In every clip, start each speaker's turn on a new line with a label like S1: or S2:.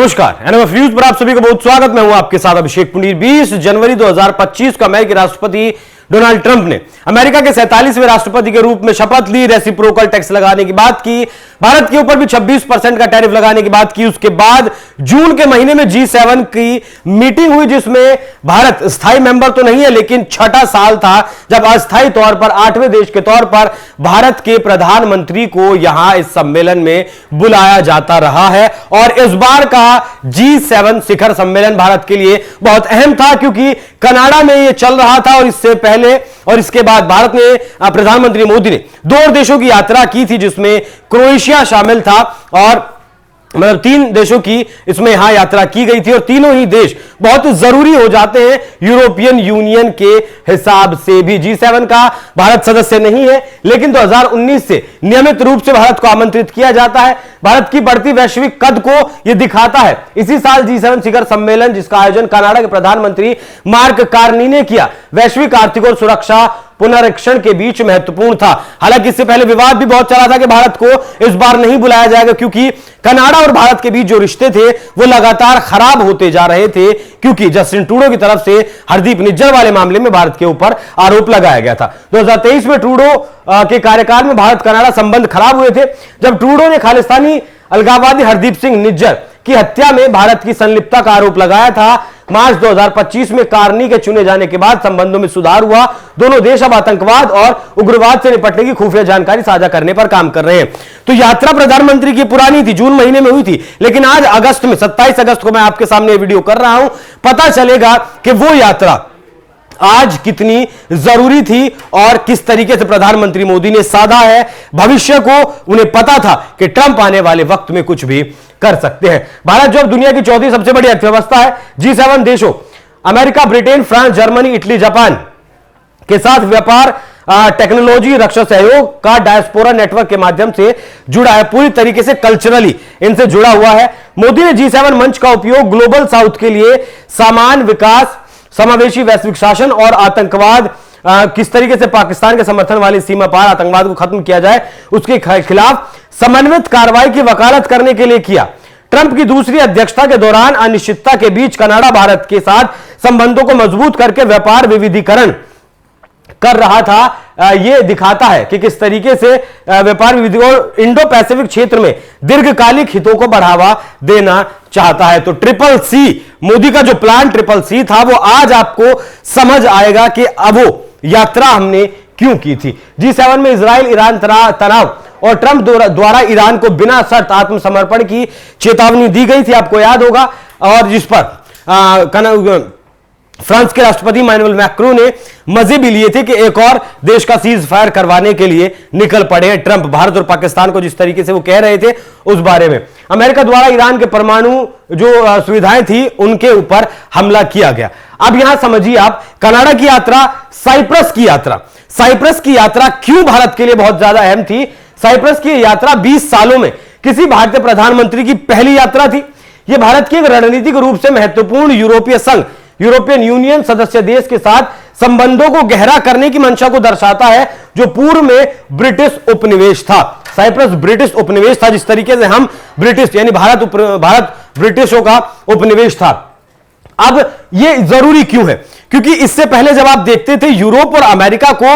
S1: नमस्कार, NMF news पर आप सभी का बहुत स्वागत। मैं हूं आपके साथ अभिषेक पुनीर। 20 जनवरी 2025 को अमेरिकी राष्ट्रपति डोनाल्ड ट्रंप ने अमेरिका के 47वें राष्ट्रपति के रूप में शपथ ली। रेसिप्रोकल टैक्स लगाने की बात की, भारत के ऊपर भी 26% का टैरिफ लगाने की बात की। उसके बाद जून के महीने में G7 की मीटिंग हुई, जिसमें भारत स्थायी मेंबर तो नहीं है, लेकिन छठा साल था जब अस्थायी तौर पर 8वें देश के तौर पर भारत के प्रधानमंत्री को यहां इस सम्मेलन में बुलाया जाता रहा है। और इस बार का G7 शिखर सम्मेलन भारत के लिए बहुत अहम था, क्योंकि कनाडा में यह चल रहा था। और इससे पहले और इसके बाद भारत ने, प्रधानमंत्री मोदी ने 2 और देशों की यात्रा की थी, जिसमें क्रोएशिया शामिल था। और मतलब 3 देशों की इसमें यहां यात्रा की गई थी, और तीनों ही देश बहुत जरूरी हो जाते हैं यूरोपियन यूनियन के हिसाब से भी। G7 का भारत सदस्य नहीं है, लेकिन 2019 से नियमित रूप से भारत को आमंत्रित किया जाता है। भारत की बढ़ती वैश्विक कद को यह दिखाता है इसी साल G7 शिखर सम्मेलन, जिसका आयोजन कनाडा के प्रधानमंत्री मार्क कार्नी ने किया, वैश्विक आर्थिक और सुरक्षा पुनरीक्षण के बीच महत्वपूर्ण था। हालांकि इससे पहले विवाद भी बहुत चला था कि भारत को इस बार नहीं बुलाया जाएगा, क्योंकि कनाडा और भारत के बीच जो रिश्ते थे वो लगातार खराब होते जा रहे थे, क्योंकि जस्टिन ट्रूडो की तरफ से हरदीप निज्जर वाले मामले में भारत के ऊपर आरोप लगाया गया था। 2023 में ट्रूडो के कार्यकाल में भारत कनाडा संबंध खराब हुए थे, जब ट्रूडो ने खालिस्तानी अलगाववादी हरदीप सिंह निज्जर की हत्या में भारत की संलिप्तता का आरोप लगाया था। मार्च 2025 में कार्नी के चुने जाने के बाद संबंधों में सुधार हुआ। दोनों देश अब आतंकवाद और उग्रवाद से निपटने की खुफिया जानकारी साझा करने पर काम कर रहे हैं। तो यात्रा प्रधानमंत्री की पुरानी थी, जून महीने में हुई थी, लेकिन आज अगस्त में 27 अगस्त को मैं आपके सामने वीडियो कर रहा हूं। पता चलेगा कि वो यात्रा आज कितनी जरूरी थी और किस तरीके से प्रधानमंत्री मोदी ने साधा है। भविष्य को उन्हें पता था कि ट्रंप आने वाले वक्त में कुछ भी कर सकते हैं। भारत जो अब दुनिया की 4थी सबसे बड़ी अर्थव्यवस्था है, G7 देशों America, Britain, France, Germany, Italy, Japan के साथ व्यापार, टेक्नोलॉजी, रक्षा सहयोग का डायस्पोरा नेटवर्क के माध्यम से जुड़ा है, पूरी तरीके से कल्चरली इनसे जुड़ा हुआ है। मोदी ने G7 मंच का उपयोग ग्लोबल साउथ के लिए समान विकास, समावेशी वैश्विक शासन और आतंकवाद, किस तरीके से पाकिस्तान के समर्थन वाली सीमा पार आतंकवाद को खत्म किया जाए, उसके खिलाफ समन्वित कार्रवाई की वकालत करने के लिए किया। ट्रंप की दूसरी अध्यक्षता के दौरान अनिश्चितता के बीच कनाडा भारत के साथ संबंधों को मजबूत करके व्यापार विविधीकरण कर रहा था। यह दिखाता है कि किस तरीके से व्यापार विविधि और इंडो पैसिफिक क्षेत्र में दीर्घकालिक हितों को बढ़ावा देना चाहता है। तो ट्रिपल-C, मोदी का जो प्लान ट्रिपल-C था, वो आज आपको समझ आएगा कि अब वो यात्रा हमने क्यों की थी। G7 में इजराइल ईरान तनाव और ट्रंप द्वारा ईरान को बिना शर्त आत्मसमर्पण की चेतावनी दी गई थी, आपको याद होगा, और जिस पर फ्रांस के राष्ट्रपति इमैनुअल मैक्रों ने मजे भी लिए थे कि एक और देश का सीज फायर करवाने के लिए निकल पड़े हैं ट्रंप। भारत और पाकिस्तान को जिस तरीके से वो कह रहे थे उस बारे में, अमेरिका द्वारा ईरान के परमाणु जो सुविधाएं थी उनके ऊपर हमला किया गया। अब यहां समझिए आप, कनाडा की यात्रा, साइप्रस की यात्रा। साइप्रस की यात्रा क्यों भारत के लिए बहुत ज्यादा अहम थी? साइप्रस की यात्रा 20 सालों में किसी भारतीय प्रधानमंत्री की पहली यात्रा थी। यह भारत की एक रणनीतिक रूप से महत्वपूर्ण यूरोपीय संघ, यूरोपियन यूनियन सदस्य देश के साथ संबंधों को गहरा करने की मंशा को दर्शाता है, जो पूर्व में ब्रिटिश उपनिवेश था। साइप्रस ब्रिटिश उपनिवेश था, जिस तरीके से हम ब्रिटिश यानी भारत ब्रिटिशों का उपनिवेश था। अब यह जरूरी क्यों है? क्योंकि इससे पहले जब आप देखते थे यूरोप और अमेरिका को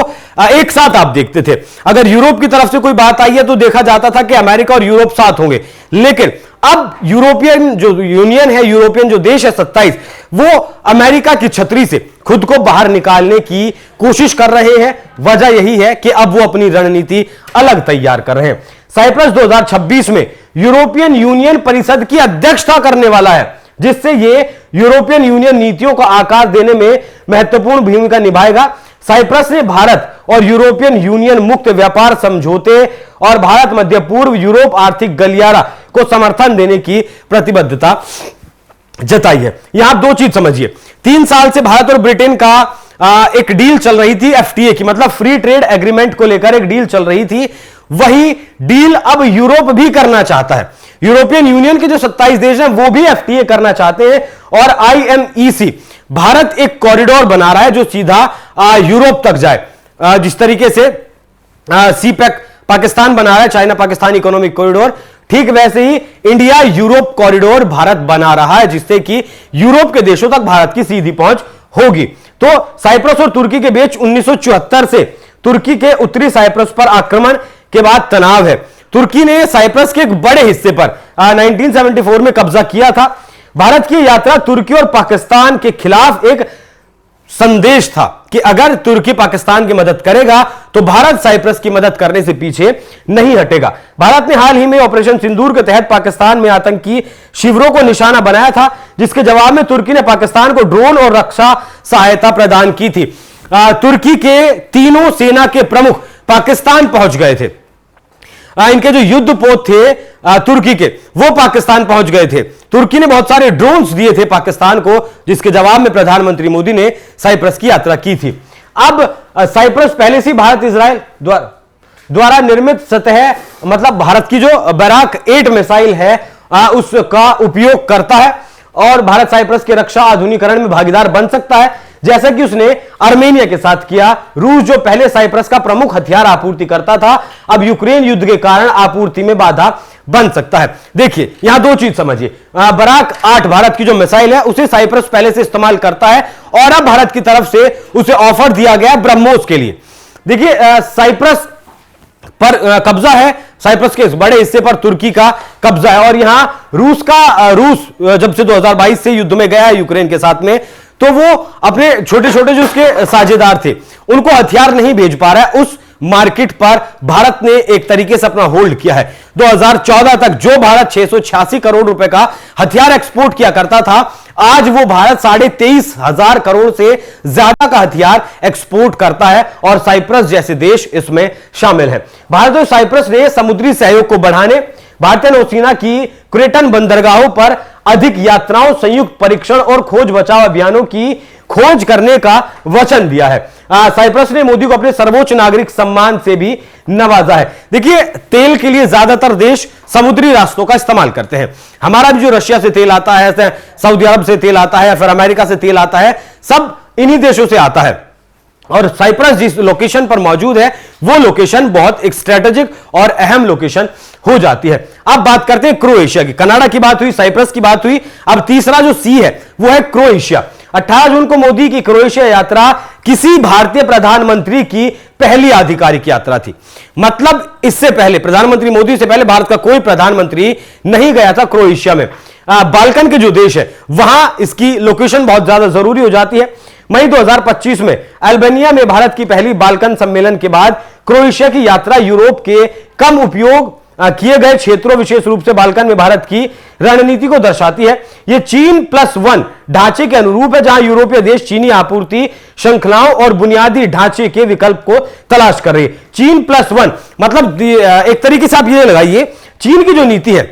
S1: एक साथ आप देखते थे, अगर यूरोप की तरफ से कोई बात आई है तो देखा जाता था कि अमेरिका और यूरोप साथ होंगे। लेकिन अब यूरोपियन जो यूनियन है, यूरोपियन जो देश है 27, वो अमेरिका की छतरी से खुद को बाहर निकालने की कोशिश कर रहे हैं। वजह यही है कि अब वो अपनी रणनीति अलग तैयार कर रहे हैं। साइप्रस 2026 में यूरोपियन यूनियन परिषद की अध्यक्षता करने वाला है, जिससे ये यूरोपियन यूनियन नीतियों को आकार देने में महत्वपूर्ण भूमिका निभाएगा। साइप्रस ने भारत और यूरोपियन यूनियन मुक्त व्यापार समझौते और भारत मध्य पूर्व यूरोप आर्थिक गलियारा को समर्थन देने की प्रतिबद्धता जताई है। यहां आप 2 चीज समझिए। 3 साल से भारत और ब्रिटेन का एक डील चल रही थी, FTA की, मतलब फ्री ट्रेड एग्रीमेंट को लेकर एक डील चल रही थी। वही डील अब यूरोप भी करना चाहता है। यूरोपियन यूनियन के जो 27 देश हैं वो भी FTA करना चाहते हैं, और IMEC भारत एक कॉरिडोर बना रहा है जो सीधा यूरोप तक जाए। जिस तरीके से CPEC पाकिस्तान बना रहा है, चाइना पाकिस्तान इकोनॉमिक कॉरिडोर, ठीक वैसे ही इंडिया यूरोप कॉरिडोर भारत बना रहा है, जिससे कि यूरोप के देशों तक भारत की सीधी पहुंच होगी। तो साइप्रस और तुर्की के बीच 1974 से तुर्की के उत्तरी साइप्रस पर आक्रमण के बाद तनाव है। तुर्की ने साइप्रस के एक बड़े हिस्से पर 1974 में कब्जा किया था। भारत की यात्रा तुर्की और पाकिस्तान के खिलाफ एक संदेश था कि अगर तुर्की पाकिस्तान की मदद करेगा तो भारत साइप्रस की मदद करने से पीछे नहीं हटेगा। भारत ने हाल ही में ऑपरेशन सिंदूर के तहत पाकिस्तान में आतंकी शिविरों को निशाना बनाया था, जिसके जवाब में तुर्की ने पाकिस्तान को ड्रोन और रक्षा सहायता प्रदान की थी। तुर्की के तीनों सेना के प्रमुख पाकिस्तान पहुंच गए थे। इनके जो युद्धपोत थे तुर्की के, वो पाकिस्तान पहुंच गए थे। तुर्की ने बहुत सारे ड्रोन्स दिए थे पाकिस्तान को, जिसके जवाब में प्रधानमंत्री मोदी ने साइप्रस की यात्रा की थी। अब साइप्रस पहले से भारत इजराइल द्वारा निर्मित सतह, मतलब भारत की जो बैराक 8 मिसाइल है उसका उपयोग करता है और भारत साइप्रस के रक्षा आधुनिकीकरण में भागीदार बन सकता है, जैसा कि उसने आर्मेनिया के साथ किया। रूस, जो पहले साइप्रस का प्रमुख हथियार आपूर्ति करता था, अब यूक्रेन युद्ध के कारण आपूर्ति में बाधा बन सकता है। देखिए यहां दो चीज समझिए, बैराक 8 भारत की जो मिसाइल है उसे साइप्रस पहले से इस्तेमाल करता है और अब भारत की तरफ से उसे ऑफर दिया गया ब्रह्मोस के लिए। देखिए साइप्रस पर कब्जा है, साइप्रस के इस बड़े हिस्से पर तुर्की का कब्जा है और यहां रूस जब से 2022 से युद्ध में गया है यूक्रेन के साथ में, तो वो अपने छोटे छोटे जो उसके साझेदार थे उनको हथियार नहीं भेज पा रहा है। उस मार्केट पर भारत ने एक तरीके से अपना होल्ड किया है। 2014 तक जो भारत 686 करोड़ रुपए का हथियार एक्सपोर्ट किया करता था, आज वो भारत 23,500 करोड़ से ज्यादा का हथियार एक्सपोर्ट करता है और साइप्रस जैसे देश इसमें शामिल है। भारत और साइप्रस ने समुद्री सहयोग को बढ़ाने, भारतीय नौसेना की क्रेटन बंदरगाहों पर अधिक यात्राओं, संयुक्त परीक्षण और खोज बचाव अभियानों की खोज करने का वचन दिया है। साइप्रस ने मोदी को अपने सर्वोच्च नागरिक सम्मान से भी नवाजा है। देखिए तेल के लिए ज्यादातर देश समुद्री रास्तों का इस्तेमाल करते हैं। हमारा भी जो रशिया से तेल आता है, सऊदी अरब से तेल आता है या फिर अमेरिका से तेल आता है, सब इन्हीं देशों से आता है। और साइप्रस जिस लोकेशन पर मौजूद है वो लोकेशन बहुत एक स्ट्रेटेजिक और अहम लोकेशन हो जाती है। अब बात करते हैं क्रोएशिया की। कनाडा की बात हुई, साइप्रस की बात हुई, अब तीसरा जो सी है वो है क्रोएशिया। 18 जून को मोदी की क्रोएशिया यात्रा किसी भारतीय प्रधानमंत्री की पहली आधिकारिक यात्रा थी। मतलब इससे पहले, प्रधानमंत्री मोदी से पहले भारत का कोई प्रधानमंत्री नहीं गया था क्रोएशिया में। बाल्कन के जो देश है वहां इसकी लोकेशन बहुत ज्यादा जरूरी हो जाती है। मई 2025 में अल्बानिया में भारत की पहली बाल्कन सम्मेलन के बाद क्रोएशिया की यात्रा यूरोप के कम उपयोग किए गए क्षेत्रों, विशेष रूप से बाल्कन में भारत की रणनीति को दर्शाती है। यह चीन+1 ढांचे के अनुरूप है, जहां यूरोपीय देश चीनी आपूर्ति श्रृंखलाओं और बुनियादी ढांचे के विकल्प को तलाश कर रहे हैं। चीन+1 मतलब एक तरीके से आप ये लगाइए, चीन की जो नीति है,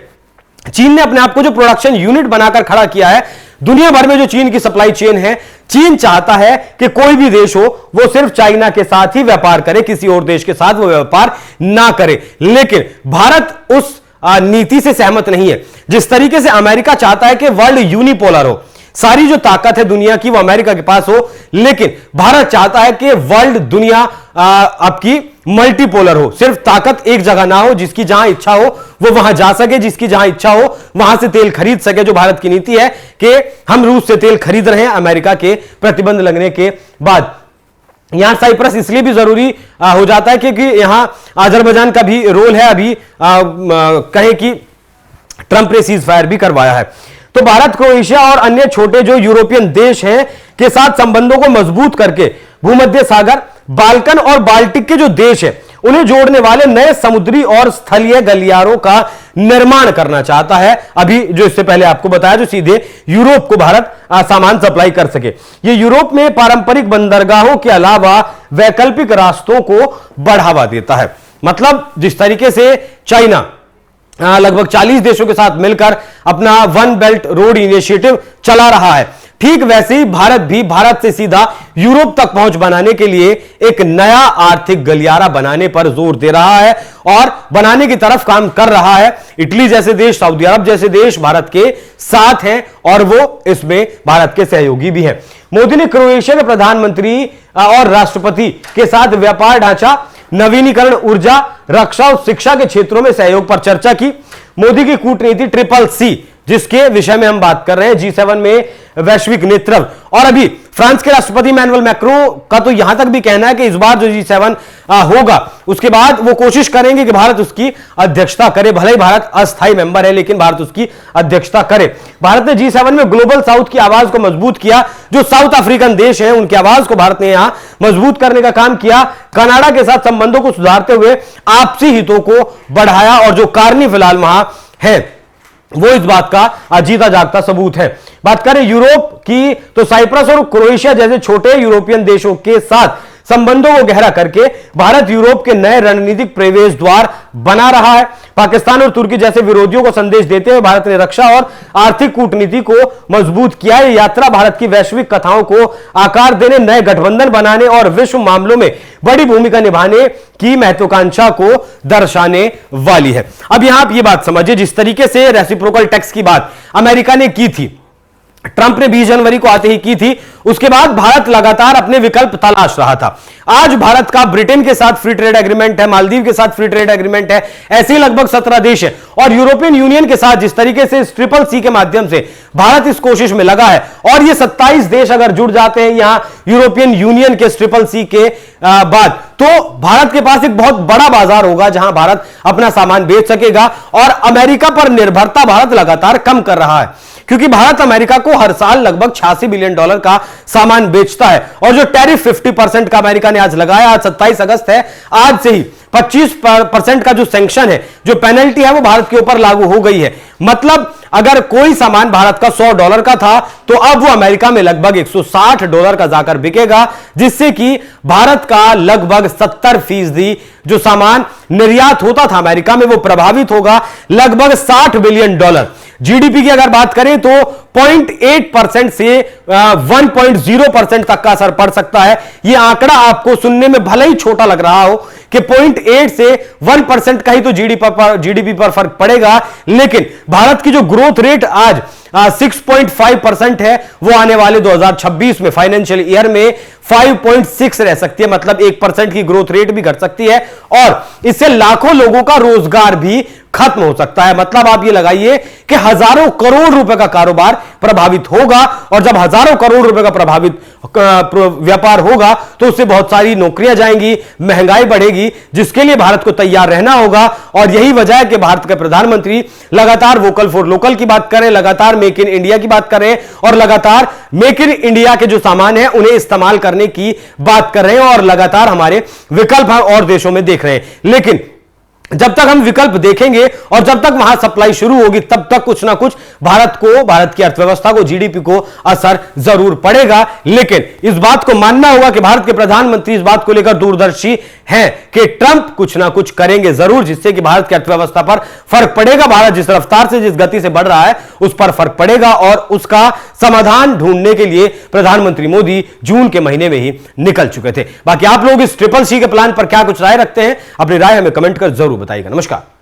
S1: चीन ने अपने आप को जो प्रोडक्शन यूनिट बनाकर खड़ा किया है, दुनिया भर में जो चीन की सप्लाई चेन है, चीन चाहता है कि कोई भी देश हो वो सिर्फ चाइना के साथ ही व्यापार करे, किसी और देश के साथ वो व्यापार ना करे। लेकिन भारत उस नीति से सहमत नहीं है। जिस तरीके से अमेरिका चाहता है कि वर्ल्ड यूनिपोलर हो, सारी जो ताकत है दुनिया की वो अमेरिका के पास हो, लेकिन भारत चाहता है कि वर्ल्ड दुनिया आपकी मल्टीपोलर हो, सिर्फ ताकत एक जगह ना हो, जिसकी जहां इच्छा हो वो वहां जा सके, जिसकी जहां इच्छा हो वहां से तेल खरीद सके। जो भारत की नीति है कि हम रूस से तेल खरीद रहे हैं अमेरिका के प्रतिबंध लगने के बाद। यहां साइप्रस इसलिए भी जरूरी हो जाता है क्योंकि यहां अजरबैजान का भी रोल है। अभी कहें कि ट्रंप ने सीज फायर भी करवाया है। तो भारत, क्रोएशिया और अन्य छोटे जो यूरोपियन देश हैं के साथ संबंधों को मजबूत करके भूमध्य सागर, बाल्कन और बाल्टिक के जो देश हैं उन्हें जोड़ने वाले नए समुद्री और स्थलीय गलियारों का निर्माण करना चाहता है। अभी जो इससे पहले आपको बताया, जो सीधे यूरोप को भारत सामान सप्लाई कर सके। ये यूरोप में पारंपरिक बंदरगाहों के अलावा वैकल्पिक रास्तों को बढ़ावा देता है। मतलब जिस तरीके से चाइना लगभग 40 देशों के साथ मिलकर अपना वन बेल्ट रोड इनिशिएटिव चला रहा है, ठीक वैसे ही भारत भी भारत से सीधा यूरोप तक पहुंच बनाने के लिए एक नया आर्थिक गलियारा बनाने पर जोर दे रहा है और बनाने की तरफ काम कर रहा है। इटली जैसे देश, सऊदी अरब जैसे देश भारत के साथ हैं और वो इसमें भारत के सहयोगी भी हैं। मोदी ने क्रोएशिया के प्रधानमंत्री और राष्ट्रपति के साथ व्यापार ढांचा नवीनीकरण ऊर्जा, रक्षा और शिक्षा के क्षेत्रों में सहयोग पर चर्चा की। मोदी की कूटनीति ट्रिपल सी, जिसके विषय में हम बात कर रहे हैं, G7 में वैश्विक नेतृत्व। और अभी फ्रांस के राष्ट्रपति इमैनुअल मैक्रों का तो यहां तक भी कहना है कि इस बार जो G7 होगा उसके बाद वो कोशिश करेंगे कि भारत उसकी अध्यक्षता करे। भले ही भारत अस्थायी मेंबर है, लेकिन भारत उसकी अध्यक्षता करे। भारत ने G7 में ग्लोबल साउथ की आवाज को मजबूत किया। जो साउथ अफ्रीकन देश हैं उनकी आवाज को भारत ने यहां मजबूत करने का काम किया। कनाडा के साथ संबंधों को सुधारते हुए आपसी हितों को बढ़ाया। और जो कारनी फिलहाल वहां है वो इस बात का जीता जागता सबूत है। बात करें यूरोप की तो साइप्रस और क्रोएशिया जैसे छोटे यूरोपियन देशों के साथ संबंधों को गहरा करके भारत यूरोप के नए रणनीतिक प्रवेश द्वार बना रहा है। पाकिस्तान और तुर्की जैसे विरोधियों को संदेश देते हुए भारत ने रक्षा और आर्थिक कूटनीति को मजबूत किया है। यात्रा भारत की वैश्विक कथाओं को आकार देने, नए गठबंधन बनाने और विश्व मामलों में बड़ी भूमिका निभाने की महत्वाकांक्षा को दर्शाने वाली है। अब यहां आप ये बात समझिए, जिस तरीके से रेसिप्रोकल टैक्स की बात अमेरिका ने की थी, ट्रंप ने 20 जनवरी को आते ही की थी, उसके बाद भारत लगातार अपने विकल्प तलाश रहा था। आज भारत का ब्रिटेन के साथ फ्री ट्रेड एग्रीमेंट है, मालदीव के साथ फ्री ट्रेड एग्रीमेंट है, ऐसे ही लगभग 17 देश है। और यूरोपियन यूनियन के साथ जिस तरीके से ट्रिपल सी के माध्यम से भारत इस कोशिश में लगा है, और ये 27 देश अगर जुड़ जाते हैं यहां यूरोपियन यूनियन के ट्रिपल सी के बाद, तो भारत के पास एक बहुत बड़ा बाजार होगा जहां भारत अपना सामान बेच सकेगा। और अमेरिका पर निर्भरता भारत लगातार कम कर रहा है, क्योंकि भारत अमेरिका को हर साल लगभग $86 बिलियन का सामान बेचता है। और जो टैरिफ 50% का अमेरिका ने आज लगाया, आज 27 अगस्त है, आज से ही 25% का जो सैंक्शन है, जो पेनल्टी है, वो भारत के ऊपर लागू हो गई है। मतलब अगर कोई सामान भारत का $100 का था, तो अब वो अमेरिका में लगभग $160 का जाकर बिकेगा, जिससे कि भारत का लगभग 70% जो सामान निर्यात होता था अमेरिका में वो प्रभावित होगा। लगभग $60 बिलियन। जीडीपी की अगर बात करें तो 0.8% से 1.0% तक का असर पड़ सकता है। यह आंकड़ा आपको सुनने में भले ही छोटा लग रहा हो कि 0.8 से 1% का ही तो जीडीपी पर फर्क पड़ेगा, लेकिन भारत की जो ग्रोथ रेट आज 6.5% है, वो आने वाले 2026 में फाइनेंशियल ईयर में 5.6 रह सकती है। मतलब 1% की ग्रोथ रेट भी घट सकती है और इससे लाखों लोगों का रोजगार भी खत्म हो सकता है। मतलब आप ये लगाइए कि हजारों करोड़ रुपए का कारोबार प्रभावित होगा, और जब हजारों करोड़ रुपए का प्रभावित व्यापार होगा तो उससे बहुत सारी नौकरियां जाएंगी, महंगाई बढ़ेगी, जिसके लिए भारत को तैयार रहना होगा। और यही वजह है कि भारत के प्रधानमंत्री लगातार वोकल फॉर लोकल की बात करें, लगातार मेक इन इंडिया की बात करें, और लगातार मेक इन इंडिया के जो सामान है उन्हें इस्तेमाल करने की बात कर रहे हैं, और लगातार हमारे विकल्प हम और देशों में देख रहे हैं। लेकिन जब तक हम विकल्प देखेंगे और जब तक वहां सप्लाई शुरू होगी, तब तक कुछ ना कुछ भारत की अर्थव्यवस्था को, जीडीपी को असर जरूर पड़ेगा। लेकिन इस बात को मानना होगा कि भारत के प्रधानमंत्री इस बात को लेकर दूरदर्शी हैं कि ट्रंप कुछ ना कुछ करेंगे जरूर, जिससे कि भारत की अर्थव्यवस्था पर फर्क पड़ेगा। भारत जिस रफ्तार से, जिस गति से बढ़ रहा है, उस पर फर्क पड़ेगा, और उसका समाधान ढूंढने के लिए प्रधानमंत्री मोदी जून के महीने में ही निकल चुके थे। बाकी आप लोग इस ट्रिपल सी के प्लान पर क्या कुछ राय रखते हैं, अपनी राय हमें कमेंट कर जरूर बताइएगा। नमस्कार।